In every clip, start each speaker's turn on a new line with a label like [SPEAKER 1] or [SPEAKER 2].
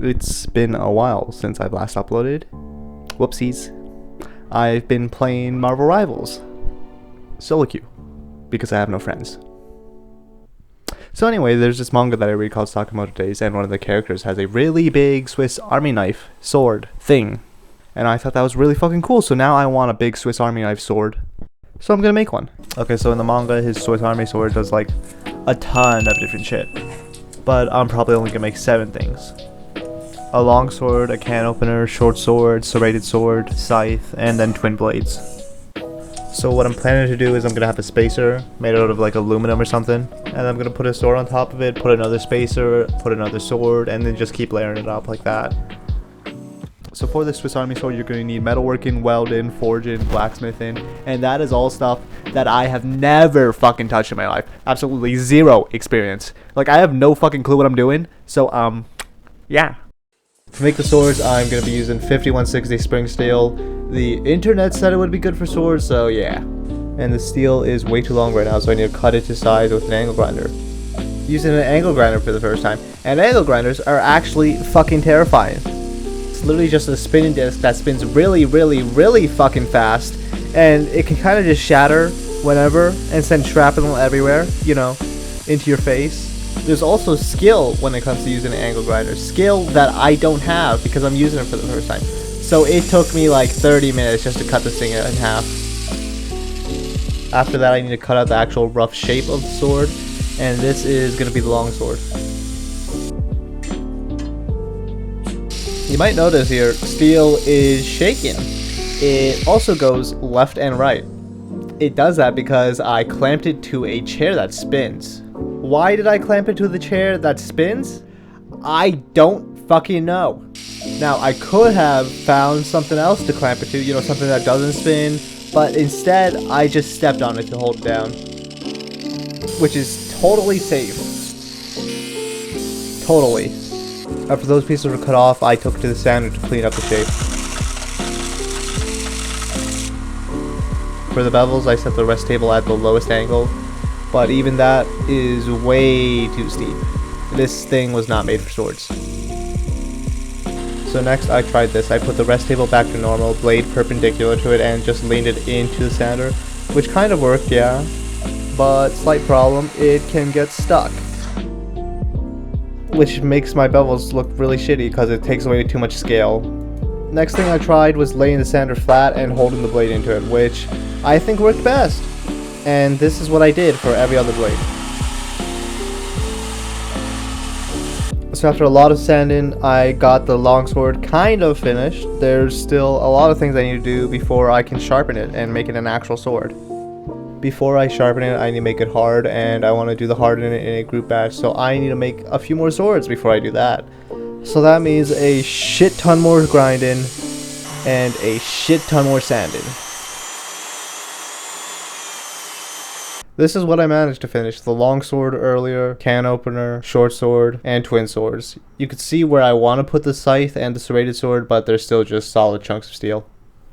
[SPEAKER 1] it's been a while since I've last uploaded. Whoopsies. I've been playing Marvel Rivals solo queue because I have no friends. So anyway, there's this manga that I read called Sakamoto Days, and one of the characters has a really big Swiss Army knife sword thing. And I thought that was really fucking cool, so now I want a big Swiss Army knife sword. So I'm gonna make one. Okay, so in the manga, his Swiss Army sword does like a ton of different shit. But I'm probably only gonna make 7 things. A long sword, a can opener, short sword, serrated sword, scythe, and then twin blades. So what I'm planning to do is I'm gonna have a spacer made out of like aluminum or something, and I'm gonna put a sword on top of it, put another spacer, put another sword, and then just keep layering it up like that. So for this Swiss Army sword, you're going to need metalworking, welding, forging, blacksmithing, and that is all stuff that I have never fucking touched in my life. Absolutely zero experience. Like, I have no fucking clue what I'm doing, so, yeah. To make the swords, I'm going to be using 5160 spring steel. The internet said it would be good for swords, so yeah. And the steel is way too long right now, so I need to cut it to size with an angle grinder. Using an angle grinder for the first time, and angle grinders are actually fucking terrifying. It's literally just a spinning disc that spins really, really, really fucking fast, and it can kind of just shatter whenever and send shrapnel everywhere, you know, into your face. There's also skill when it comes to using an angle grinder. Skill that I don't have because I'm using it for the first time. So it took me like 30 minutes just to cut this thing in half. After that, I need to cut out the actual rough shape of the sword, and this is going to be the long sword. You might notice here, steel is shaking. It also goes left and right. It does that because I clamped it to a chair that spins. Why did I clamp it to the chair that spins? I don't fucking know. Now, I could have found something else to clamp it to, you know, something that doesn't spin, but instead, I just stepped on it to hold it down. Which is totally safe. Totally. After those pieces were cut off, I took it to the sander to clean up the shape. For the bevels, I set the rest table at the lowest angle, but even that is way too steep. This thing was not made for swords. So next I tried this. I put the rest table back to normal, blade perpendicular to it, and just leaned it into the sander, which kind of worked, yeah, but slight problem, it can get stuck. Which makes my bevels look really shitty because it takes away too much scale. Next thing I tried was laying the sander flat and holding the blade into it, which I think worked best. And this is what I did for every other blade. So after a lot of sanding, I got the longsword kind of finished. There's still a lot of things I need to do before I can sharpen it and make it an actual sword. Before I sharpen it, I need to make it hard, and I want to do the hardening in a group batch, so I need to make a few more swords before I do that. So that means a shit ton more grinding and a shit ton more sanding. This is what I managed to finish: the long sword earlier, can opener, short sword, and twin swords. You can see where I want to put the scythe and the serrated sword, but they're still just solid chunks of steel.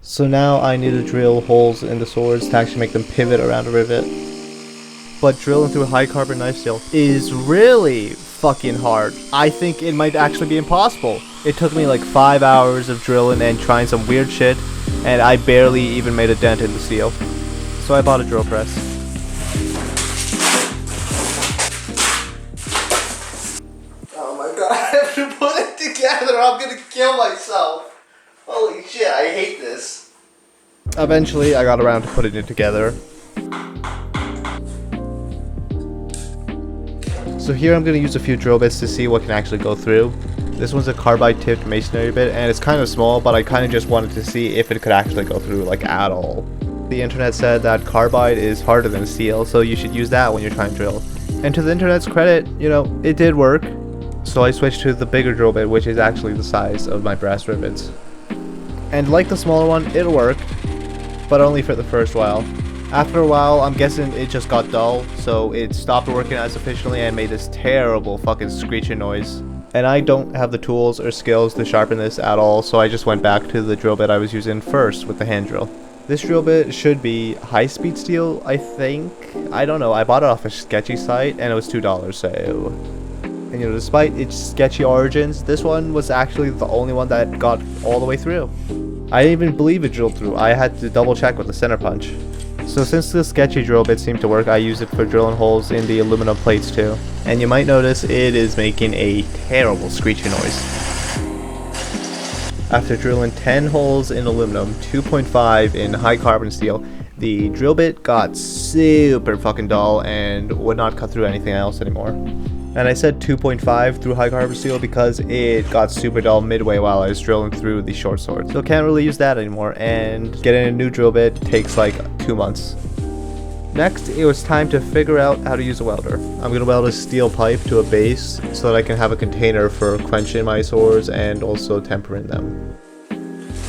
[SPEAKER 1] So now I need to drill holes in the swords to actually make them pivot around a rivet. But drilling through high carbon knife steel is really fucking hard. I think it might actually be impossible. It took me like 5 hours of drilling and trying some weird shit, and I barely even made a dent in the steel. So I bought a drill press. Oh my god, I have to put it together. I'm gonna kill myself. Holy shit, I hate this. Eventually, I got around to putting it together. So here I'm going to use a few drill bits to see what can actually go through. This one's a carbide tipped masonry bit, and it's kind of small, but I kind of just wanted to see if it could actually go through, like, at all. The internet said that carbide is harder than steel, so you should use that when you're trying to drill. And to the internet's credit, you know, it did work. So I switched to the bigger drill bit, which is actually the size of my brass rivets. And like the smaller one, it worked, but only for the first while. After a while, I'm guessing it just got dull, so it stopped working as efficiently and made this terrible fucking screeching noise. And I don't have the tools or skills to sharpen this at all, so I just went back to the drill bit I was using first with the hand drill. This drill bit should be high-speed steel, I think. I don't know, I bought it off a sketchy site and it was $2, so... And you know, despite its sketchy origins, this one was actually the only one that got all the way through. I didn't even believe it drilled through. I had to double check with the center punch. So since the sketchy drill bit seemed to work, I used it for drilling holes in the aluminum plates too. And you might notice it is making a terrible screeching noise. After drilling 10 holes in aluminum, 2.5 in high carbon steel, the drill bit got super fucking dull and would not cut through anything else anymore. And I said 2.5 through high carbon steel because it got super dull midway while I was drilling through the short sword. So can't really use that anymore, and getting a new drill bit takes like 2 months. Next, it was time to figure out how to use a welder. I'm going to weld a steel pipe to a base so that I can have a container for quenching my swords and also tempering them.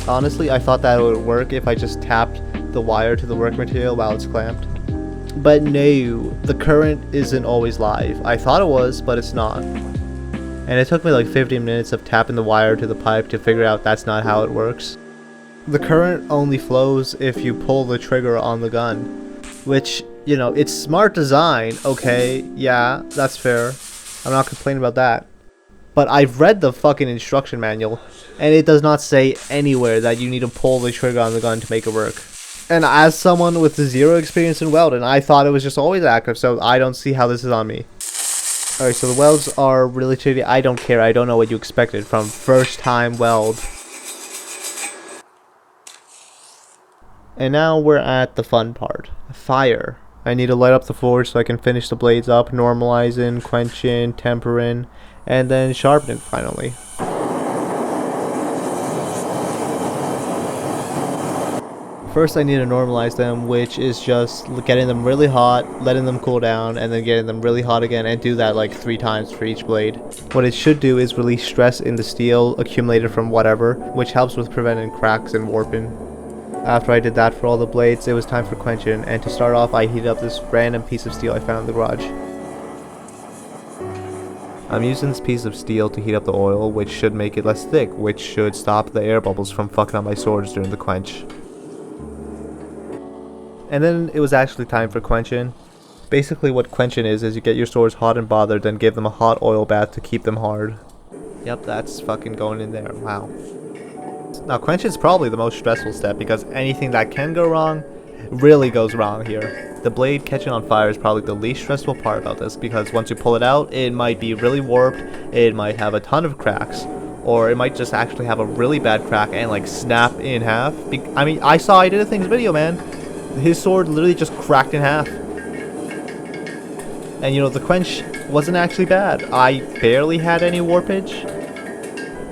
[SPEAKER 1] Honestly, I thought that would work if I just tapped the wire to the work material while it's clamped. But no, the current isn't always live. I thought it was, but it's not. And it took me like 15 minutes of tapping the wire to the pipe to figure out that's not how it works. The current only flows if you pull the trigger on the gun. Which, you know, it's smart design, okay, yeah, that's fair. I'm not complaining about that. But I've read the fucking instruction manual, and it does not say anywhere that you need to pull the trigger on the gun to make it work. And as someone with zero experience in welding, I thought it was just always active, so I don't see how this is on me. Alright, so the welds are really shitty. I don't care, I don't know what you expected from first time weld. And now we're at the fun part. Fire. I need to light up the forge so I can finish the blades up, normalizing, quenching, tempering, and then sharpening finally. First I need to normalize them, which is just getting them really hot, letting them cool down, and then getting them really hot again, and do that like 3 times for each blade. What it should do is release stress in the steel accumulated from whatever, which helps with preventing cracks and warping. After I did that for all the blades, it was time for quenching, and to start off I heated up this random piece of steel I found in the garage. I'm using this piece of steel to heat up the oil, which should make it less thick, which should stop the air bubbles from fucking up my swords during the quench. And then it was actually time for quenching. Basically what quenching is you get your swords hot and bothered, then give them a hot oil bath to keep them hard. Yep, that's fucking going in there, wow. Now quenching is probably the most stressful step because anything that can go wrong really goes wrong here. The blade catching on fire is probably the least stressful part about this because once you pull it out, it might be really warped, it might have a ton of cracks, or it might just actually have a really bad crack and like snap in half. I mean, I saw I did a thing's video, man. His sword literally just cracked in half. And you know, the quench wasn't actually bad. I barely had any warpage.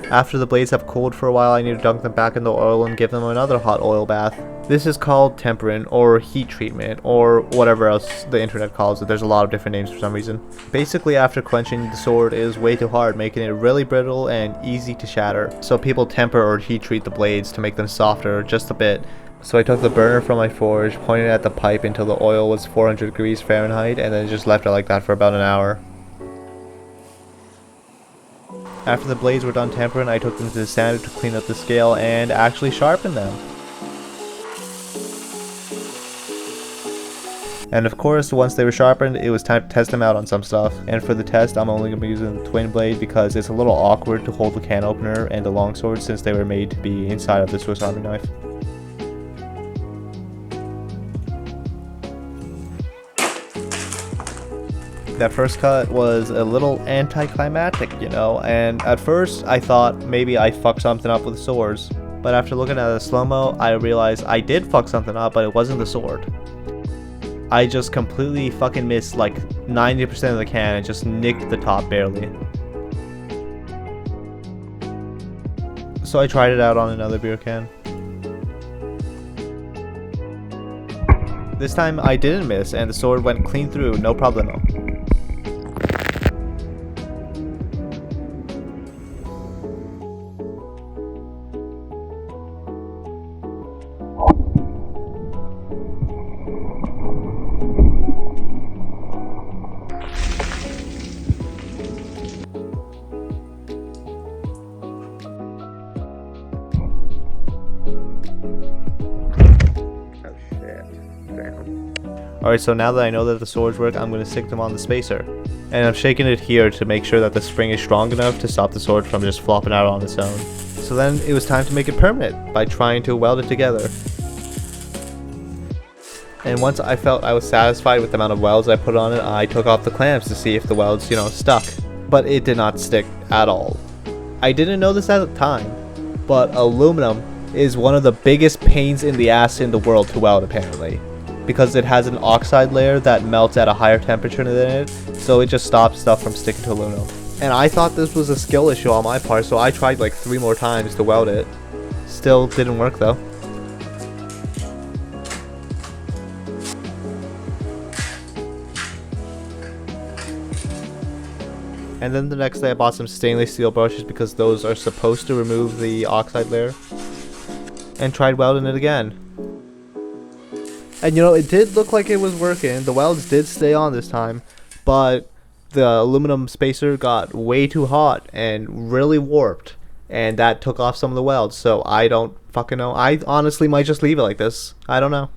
[SPEAKER 1] After the blades have cooled for a while, I need to dunk them back in the oil and give them another hot oil bath. This is called tempering, or heat treatment, or whatever else the internet calls it. There's a lot of different names for some reason. Basically, after quenching, the sword is way too hard, making it really brittle and easy to shatter. So people temper or heat treat the blades to make them softer just a bit. So I took the burner from my forge, pointed at the pipe until the oil was 400 degrees Fahrenheit, and then just left it like that for about an hour. After the blades were done tempering, I took them to the sander to clean up the scale and actually sharpen them. And of course, once they were sharpened, it was time to test them out on some stuff. And for the test, I'm only going to be using the twin blade because it's a little awkward to hold the can opener and the longsword since they were made to be inside of the Swiss Army knife. That first cut was a little anticlimactic, you know, and at first I thought maybe I fucked something up with the swords. But after looking at the slow-mo, I realized I did fuck something up, but it wasn't the sword. I just completely fucking missed like 90% of the can and just nicked the top barely. So I tried it out on another beer can. This time I didn't miss and the sword went clean through, no problemo. Alright, so now that I know that the swords work, I'm going to stick them on the spacer. And I'm shaking it here to make sure that the spring is strong enough to stop the sword from just flopping out on its own. So then it was time to make it permanent by trying to weld it together. And once I felt I was satisfied with the amount of welds I put on it, I took off the clamps to see if the welds, stuck. But it did not stick at all. I didn't know this at the time, but aluminum is one of the biggest pains in the ass in the world to weld, apparently. Because it has an oxide layer that melts at a higher temperature than it, so it just stops stuff from sticking to aluminum. And I thought this was a skill issue on my part, so I tried like 3 more times to weld it. Still didn't work though. And then the next day I bought some stainless steel brushes because those are supposed to remove the oxide layer. And tried welding it again. And it did look like it was working. The welds did stay on this time, but the aluminum spacer got way too hot and really warped, and that took off some of the welds, so I don't fucking know. I honestly might just leave it like this. I don't know.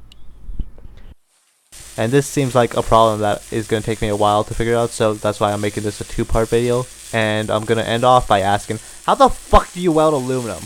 [SPEAKER 1] And this seems like a problem that is going to take me a while to figure out, so that's why I'm making this a 2-part video. And I'm going to end off by asking, how the fuck do you weld aluminum?